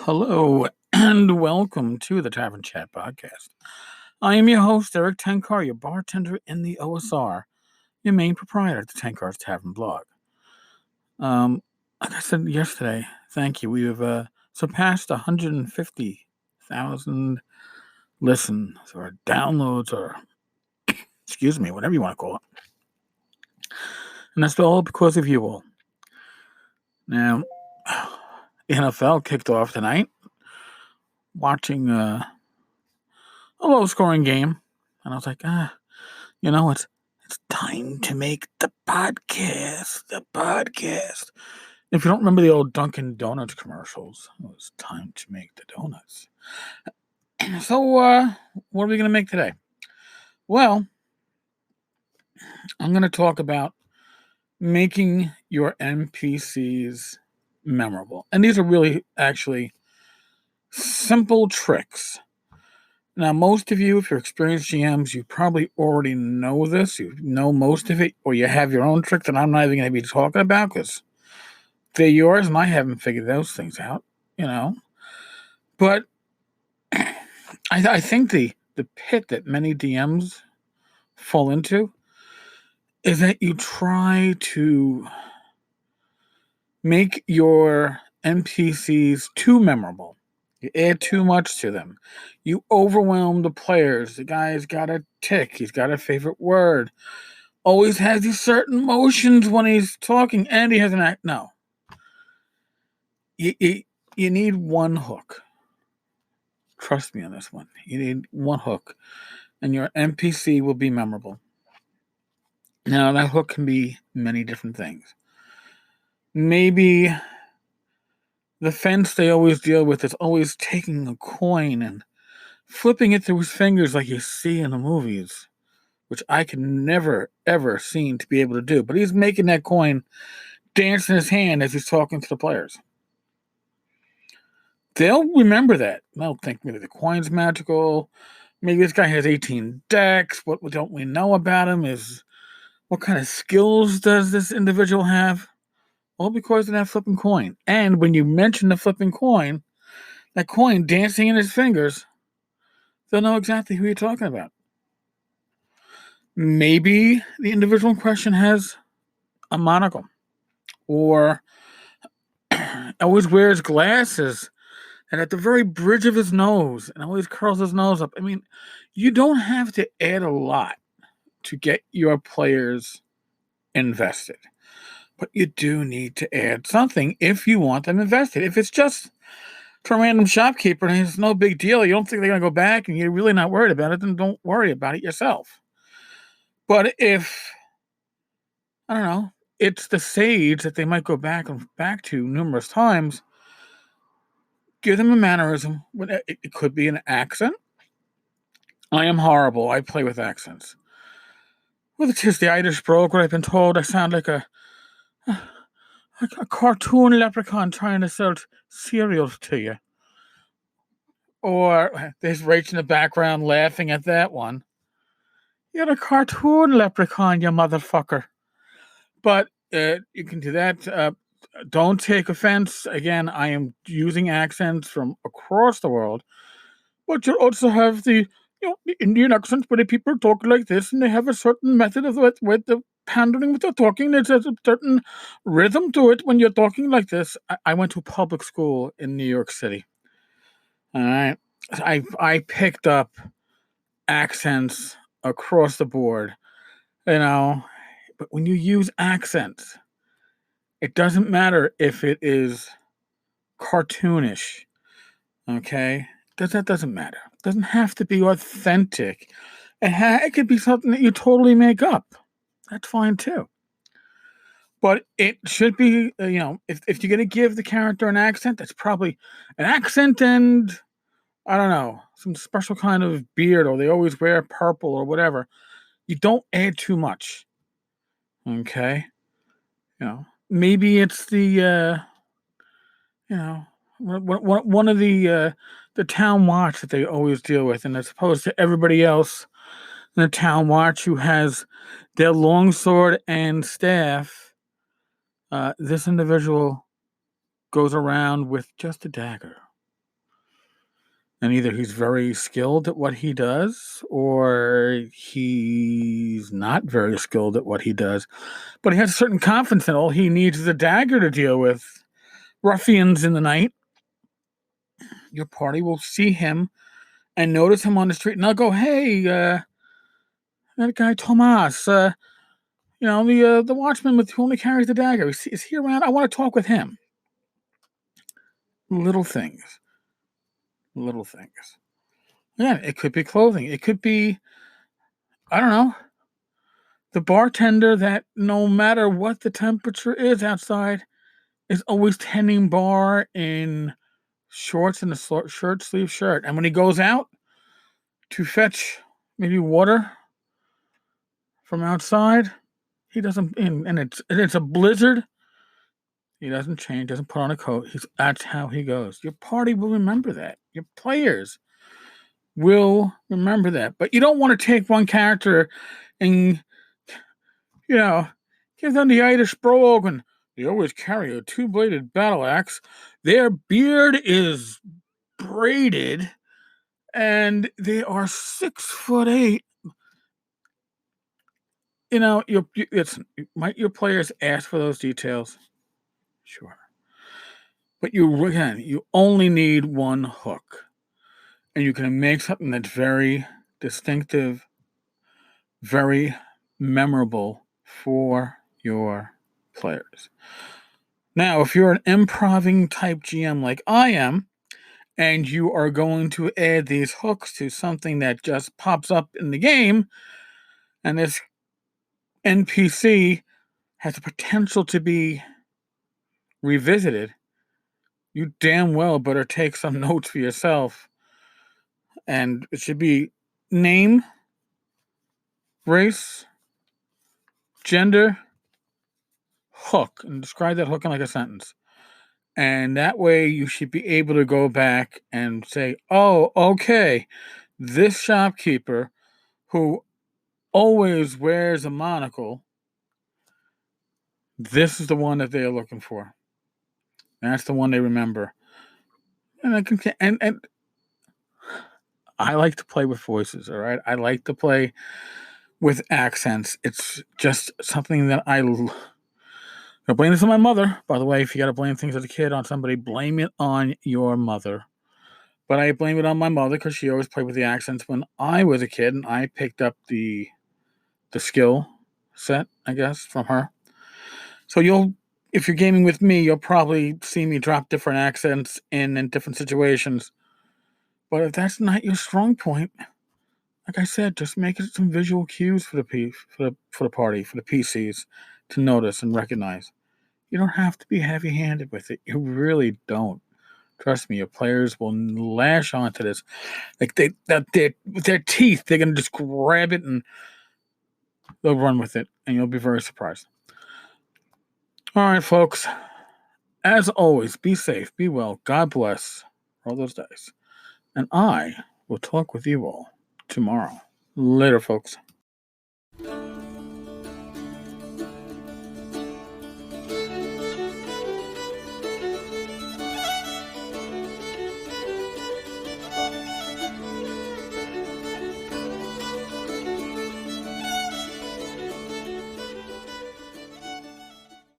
Hello and welcome to the Tavern Chat Podcast. I am your host, Eric Tenkar, your bartender in the OSR, your main proprietor at the Tenkar's Tavern blog. Like I said yesterday, thank you. We have surpassed 150,000 listens or downloads or, excuse me, whatever you want to call it. And that's all because of you all. Now, the NFL kicked off tonight, watching a low-scoring game, and I was like, it's time to make the podcast. The podcast. If you don't remember the old Dunkin' Donuts commercials, it was time to make the donuts. So, what are we going to make today? Well, I'm going to talk about making your NPCs memorable. And these are really, actually, simple tricks. Now, most of you, if you're experienced GMs, you probably already know this. You know most of it, or you have your own trick that I'm not even going to be talking about because they're yours, and I haven't figured those things out, But I think the pit that many DMs fall into is that you try to make your NPCs too memorable. You add too much to them. You overwhelm the players. The guy's got a tick. He's got a favorite word. Always has these certain motions when he's talking, and he has an act. No. You need one hook. Trust me on this one. You need one hook, and your NPC will be memorable. Now, that hook can be many different things. Maybe the fence they always deal with is always taking a coin and flipping it through his fingers like you see in the movies, which I can never, ever seem to be able to do. But he's making that coin dance in his hand as he's talking to the players. They'll remember that. They'll think maybe the coin's magical. Maybe this guy has 18 decks. What don't we know about him is what kind of skills does this individual have? All because of that flipping coin. And when you mention the flipping coin, that coin dancing in his fingers, they'll know exactly who you're talking about. Maybe the individual in question has a monocle or always wears glasses and at the very bridge of his nose and always curls his nose up. I mean, you don't have to add a lot to get your players invested. But you do need to add something if you want them invested. If it's just to a random shopkeeper and it's no big deal, you don't think they're going to go back and you're really not worried about it, then don't worry about it yourself. But if, I don't know, it's the sage that they might go back to numerous times, give them a mannerism. It could be an accent. I am horrible. I play with accents. Well, it's just the Irish brogue where I've been told I sound like a cartoon leprechaun trying to sell cereal to you. Or there's Rach in the background laughing at that one. You're a cartoon leprechaun, you motherfucker. But you can do that. Don't take offense. Again, I am using accents from across the world. But you also have the Indian accent where the people talk like this and they have a certain method of with the pandering with the talking. There's a certain rhythm to it when you're talking like this. I went to public school in New York City. All right. I picked up accents across the board, but when you use accents, it doesn't matter if it is cartoonish, okay? That doesn't matter. It doesn't have to be authentic. It could be something that you totally make up. That's fine too. But it should be, if you're going to give the character an accent, that's probably an accent and, I don't know, some special kind of beard, or they always wear purple or whatever. You don't add too much. Okay? Maybe it's the, one of the town watch that they always deal with, and as opposed to everybody else in the town watch who has their longsword and staff, this individual goes around with just a dagger. And either he's very skilled at what he does, or he's not very skilled at what he does. But he has a certain confidence that all he needs is a dagger to deal with ruffians in the night. Your party will see him and notice him on the street, and they'll go, "Hey, that guy Tomas, the watchman who only carries the dagger. Is he around? I want to talk with him." Little things. Little things. Yeah, it could be clothing. It could be, I don't know, the bartender that no matter what the temperature is outside is always tending bar in shorts and a shirt sleeve shirt. And when he goes out to fetch maybe water from outside, he doesn't, and it's a blizzard. He doesn't change, doesn't put on a coat. That's how he goes. Your party will remember that. Your players will remember that. But you don't want to take one character and, give them the Irish brogue. They always carry a two-bladed battle axe. Their beard is braided, and they are 6'8". Might your players ask for those details? Sure. But you only need one hook. And you can make something that's very distinctive, very memorable for your players. Now, if you're an improving type GM like I am, and you are going to add these hooks to something that just pops up in the game, and this NPC has the potential to be revisited, you damn well better take some notes for yourself. And it should be name, race, gender, hook, and describe that hook in like a sentence. And that way you should be able to go back and say, oh, okay, this shopkeeper who always wears a monocle, this is the one that they're looking for. That's the one they remember. And I like to play with voices, all right? I like to play with accents. It's just something that I blame this on my mother. By the way, if you got to blame things as a kid on somebody, blame it on your mother. But I blame it on my mother because she always played with the accents when I was a kid, and I picked up the skill set, I guess, from her. So if you're gaming with me, you'll probably see me drop different accents in different situations. But if that's not your strong point, like I said, just make it some visual cues for the party, for the PCs to notice and recognize. You don't have to be heavy-handed with it. You really don't. Trust me, your players will lash onto this. Like with their teeth, they're gonna just grab it and they'll run with it, and you'll be very surprised. All right, folks. As always, be safe, be well, God bless. Roll those dice. And I will talk with you all tomorrow. Later, folks.